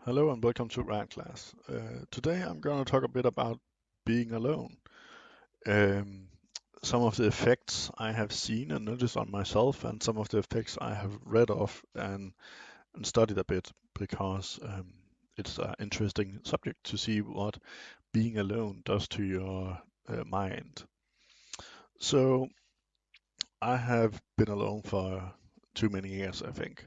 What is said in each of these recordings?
Hello and welcome to Rad Class. Today I'm going to talk a bit about being alone. Um, some of the effects I have seen and noticed on myself, and some of the effects I have read of and studied a bit because it's an interesting subject to see what being alone does to your mind. So I have been alone for too many years, I think.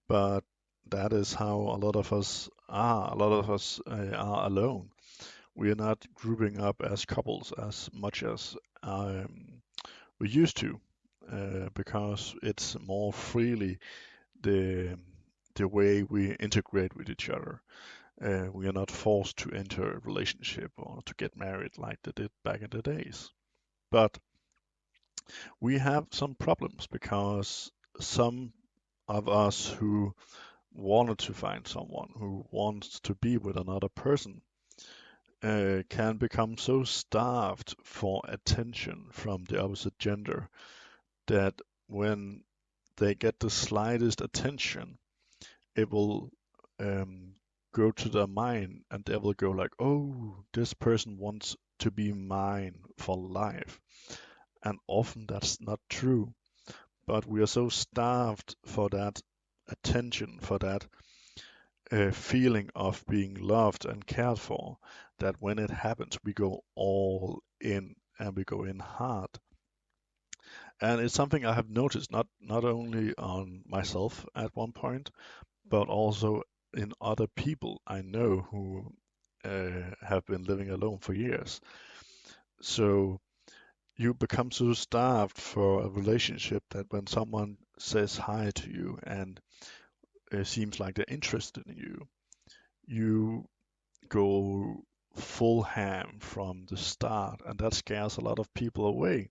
But that is how a lot of us are. A lot of us are alone. We are not grouping up as couples as much as we used to, because it's more freely the the way we integrate with each other. We are not forced to enter a relationship or to get married like they did back in the days. But we have some problems because some of us who wanted to find someone who wants to be with another person can become so starved for attention from the opposite gender that when they get the slightest attention, it will um, go to their mind and they will go like, "Oh, this person wants to be mine for life." And often that's not true, but we are so starved for that attention, for that feeling of being loved and cared for, that when it happens, we go all in and we go in hard. And it's something I have noticed not only on myself at one point, but also in other people I know who have been living alone for years. So you become so starved for a relationship that when someone says hi to you and it seems like they're interested in you, you go full ham from the start, and that scares a lot of people away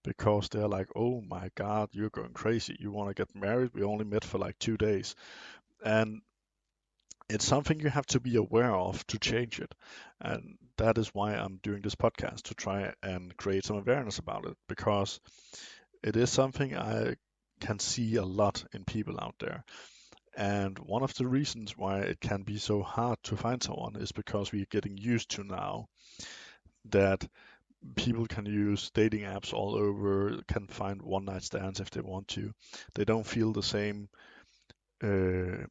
because they're like, "Oh my God, you're going crazy. You want to get married? We only met for like 2 days." And it's something you have to be aware of to change it. And that is why I'm doing this podcast to try and create some awareness about it because it is something I can see a lot in people out there. And one of the reasons why it can be so hard to find someone is because we're getting used to now that people can use dating apps all over, can find one night stands if they want to. They don't feel the same, uh,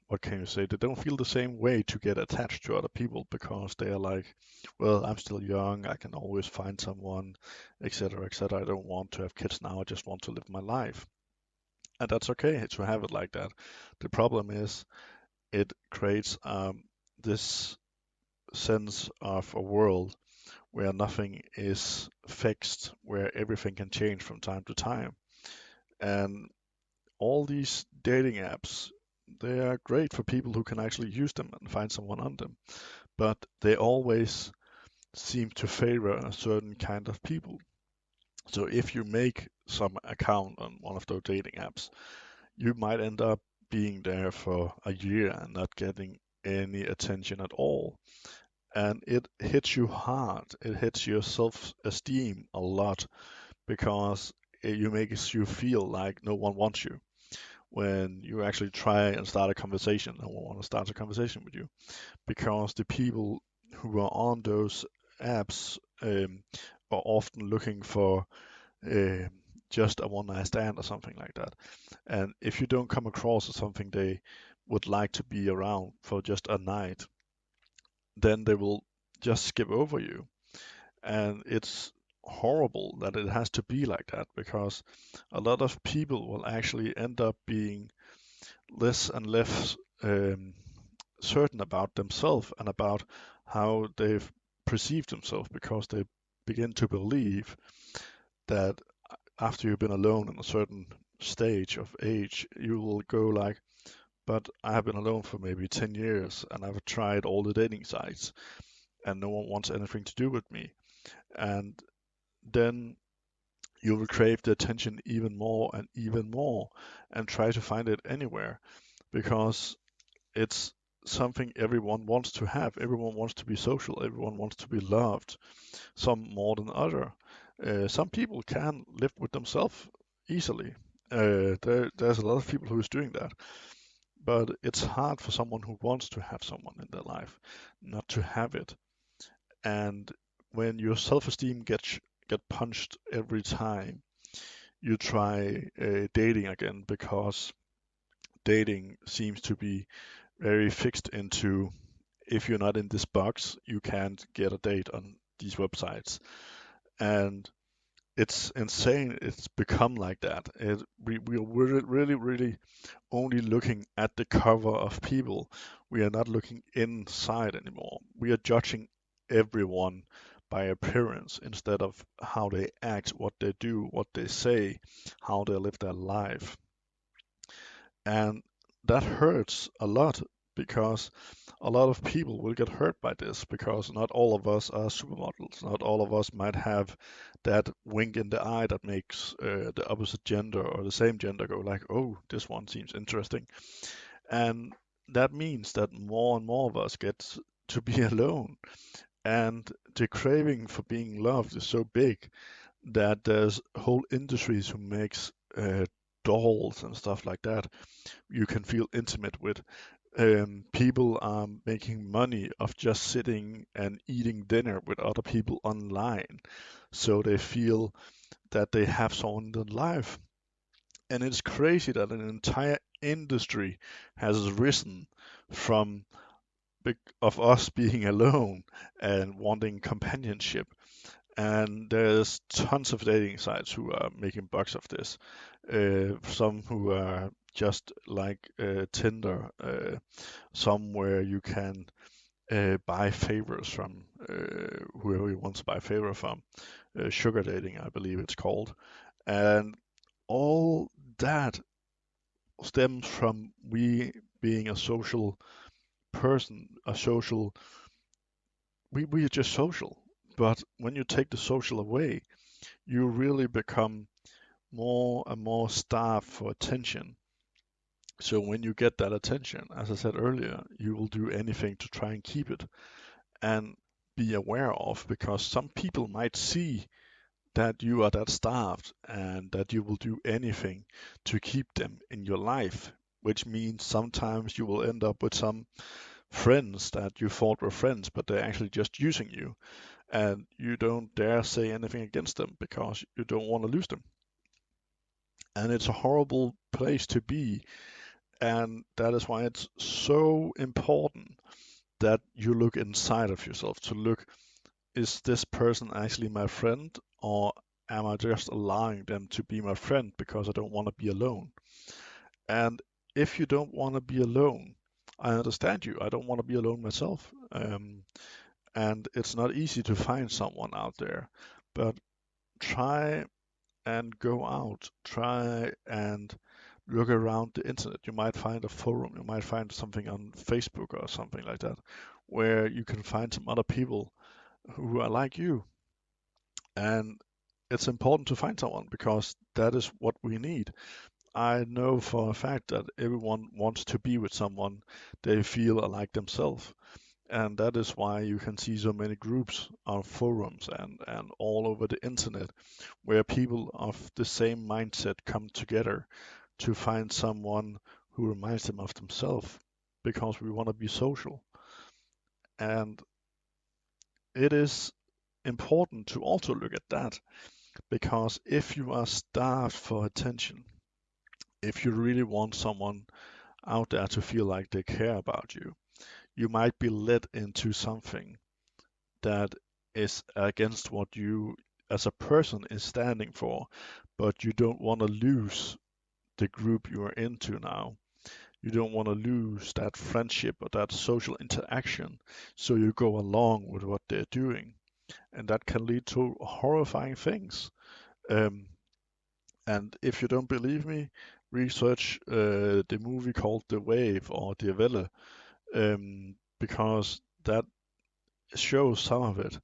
what can you say? They don't feel the same way to get attached to other people because they are like, well, I'm still young, I can always find someone, etc., etc. I don't want to have kids now, I just want to live my life. And that's okay to have it like that. The problem is it creates this sense of a world where nothing is fixed, where everything can change from time to time. And all these dating apps, they are great for people who can actually use them and find someone on them, but they always seem to favor a certain kind of people. So if you make some account on one of those dating apps, you might end up being there for a year and not getting any attention at all. And it hits you hard. It hits your self-esteem a lot because you makes you feel like no one wants you. When you actually try and start a conversation, no one wants to start a conversation with you because the people who are on those apps are often looking for uh, just a one night stand or something like that. And if you don't come across as something they would like to be around for just a night, then they will just skip over you. And it's horrible that it has to be like that because a lot of people will actually end up being less and less certain about themselves and about how they've perceived themselves because they begin to believe that after you've been alone in a certain stage of age, you will go like, but I have been alone for maybe 10 years and I've tried all the dating sites and no one wants anything to do with me. And then you will crave the attention even more and try to find it anywhere because it's something everyone wants to have. Everyone wants to be social. Everyone wants to be loved, some more than other. Some people can live with themselves easily. There's a lot of people who's doing that. but it's hard for someone who wants to have someone in their life not to have it. And when your self-esteem get punched every time you try dating again, because dating seems to be very fixed into, if you're not in this box, you can't get a date on these websites. And it's insane it's become like that. We're really only looking at the cover of people. We are not looking inside anymore. We are judging everyone by appearance instead of how they act, what they do, what they say, how they live their life. And that hurts a lot, because a lot of people will get hurt by this, because not all of us are supermodels. Not all of us might have that wink in the eye that makes the opposite gender or the same gender go like, oh, this one seems interesting. And that means that more and more of us get to be alone. And the craving for being loved is so big that there's whole industries who makes dolls and stuff like that you can feel intimate with. People are making money of just sitting and eating dinner with other people online, so they feel that they have someone in their life. And it's crazy that an entire industry has risen from of us being alone and wanting companionship. And there's tons of dating sites who are making bucks of this. Some who are just like Tinder, some where you can buy favors from whoever you want to buy favor from. Sugar dating, I believe it's called. And all that stems from we being a social person, a social, we are just social. But when you take the social away, you really become more and more starved for attention. So when you get that attention, as I said earlier, you will do anything to try and keep it and be aware of, because some people might see that you are that starved and that you will do anything to keep them in your life, which means sometimes you will end up with some friends that you thought were friends, but they're actually just using you, and you don't dare say anything against them because you don't want to lose them. And it's a horrible place to be. And that is why it's so important that you look inside of yourself to look, is this person actually my friend, or am I just allowing them to be my friend because I don't want to be alone? And if you don't want to be alone, I understand you. I don't want to be alone myself. And it's not easy to find someone out there, but try and go out. Try and look around the internet. You might find a forum, you might find something on Facebook or something like that, where you can find some other people who are like you. And it's important to find someone because that is what we need. I know for a fact that everyone wants to be with someone they feel are like themselves. And that is why you can see so many groups on forums and all over the internet where people of the same mindset come together to find someone who reminds them of themselves, because we want to be social. And it is important to also look at that, because if you are starved for attention, if you really want someone out there to feel like they care about you, you might be led into something that is against what you as a person is standing for, but you don't want to lose the group you are into now. You don't want to lose that friendship or that social interaction, so you go along with what they're doing. And that can lead to horrifying things. Um, and if you don't believe me, research the movie called The Wave or Die Welle, because that shows some of it.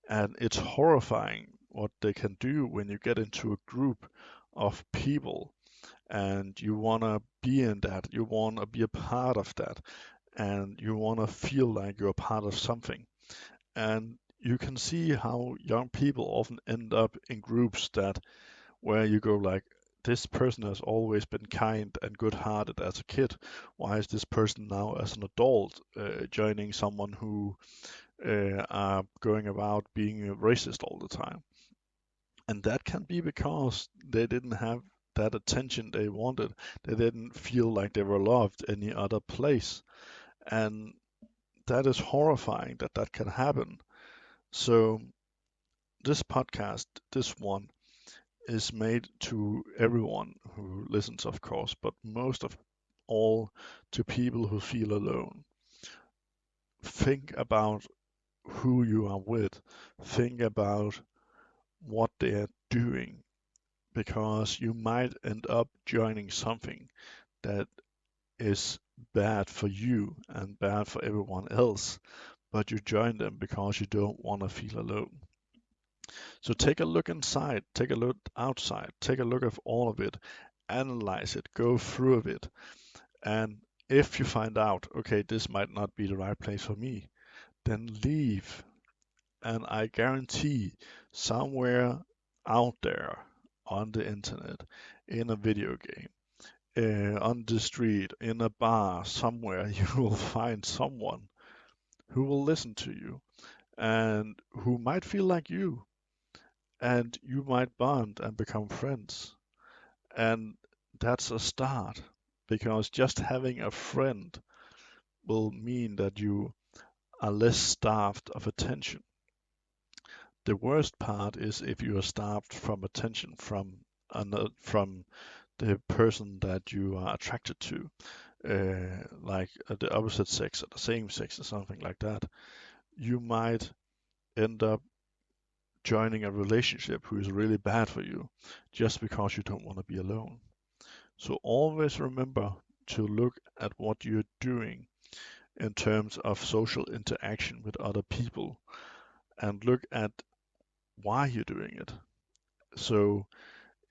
And it's horrifying what they can do when you get into a group of people and you want to be in that, you want to be a part of that, and you want to feel like you're a part of something. And you can see how young people often end up in groups that where you go like, this person has always been kind and good-hearted as a kid. Why is this person now, as an adult, joining someone who are going about being a racist all the time? And that can be because they didn't have that attention they wanted. They didn't feel like they were loved any other place. And that is horrifying that that can happen. So, this podcast, this one, is made to everyone who listens, of course, but most of all to people who feel alone. Think about who you are with, think about what they are doing, because you might end up joining something that is bad for you and bad for everyone else, but you join them because you don't want to feel alone. So take a look inside, take a look outside, take a look at all of it, analyze it, go through of it, and if you find out, okay, this might not be the right place for me, then leave. And I guarantee somewhere out there on the internet, in a video game, on the street, in a bar, somewhere, you will find someone who will listen to you and who might feel like you, and you might bond and become friends. And that's a start, because just having a friend will mean that you are less starved of attention. The worst part is if you are starved from attention from the person that you are attracted to, like the opposite sex or the same sex or something like that. You might end up joining a relationship who is really bad for you just because you don't want to be alone. So always remember to look at what you're doing in terms of social interaction with other people, and look at why you're doing it. So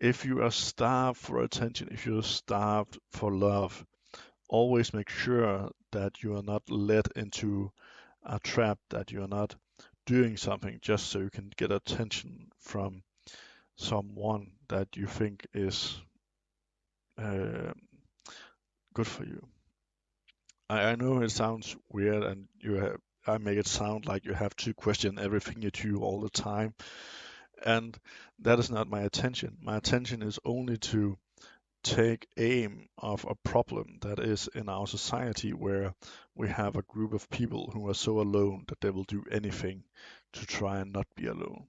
if you are starved for attention, if you're starved for love, always make sure that you are not led into a trap, that you are not doing something just so you can get attention from someone that you think is uh, good for you. I know it sounds weird, and I make it sound like you have to question everything you do all the time, and that is not my attention. My attention is only to take aim of a problem that is in our society, where we have a group of people who are so alone that they will do anything to try and not be alone,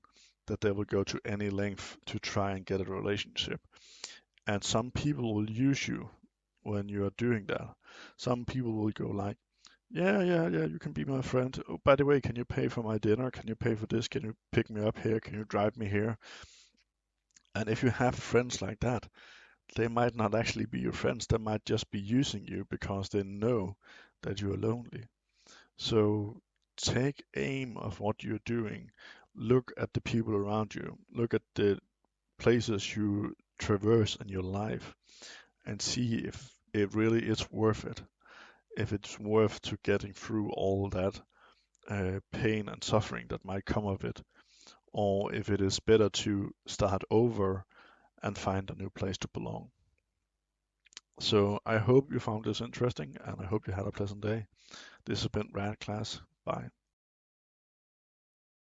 that they will go to any length to try and get a relationship. And some people will use you when you are doing that. Some people will go like, yeah, yeah, yeah, you can be my friend. Oh, by the way, can you pay for my dinner? Can you pay for this? Can you pick me up here? Can you drive me here? And if you have friends like that, they might not actually be your friends. They might just be using you because they know that you are lonely. So take aim of what you're doing. Look at the people around you. Look at the places you traverse in your life, and see if it really is worth it. If it's worth to getting through all that pain and suffering that might come of it, or if it is better to start over and find a new place to belong. So I hope you found this interesting, and I hope you had a pleasant day. This has been Rad Class. Bye.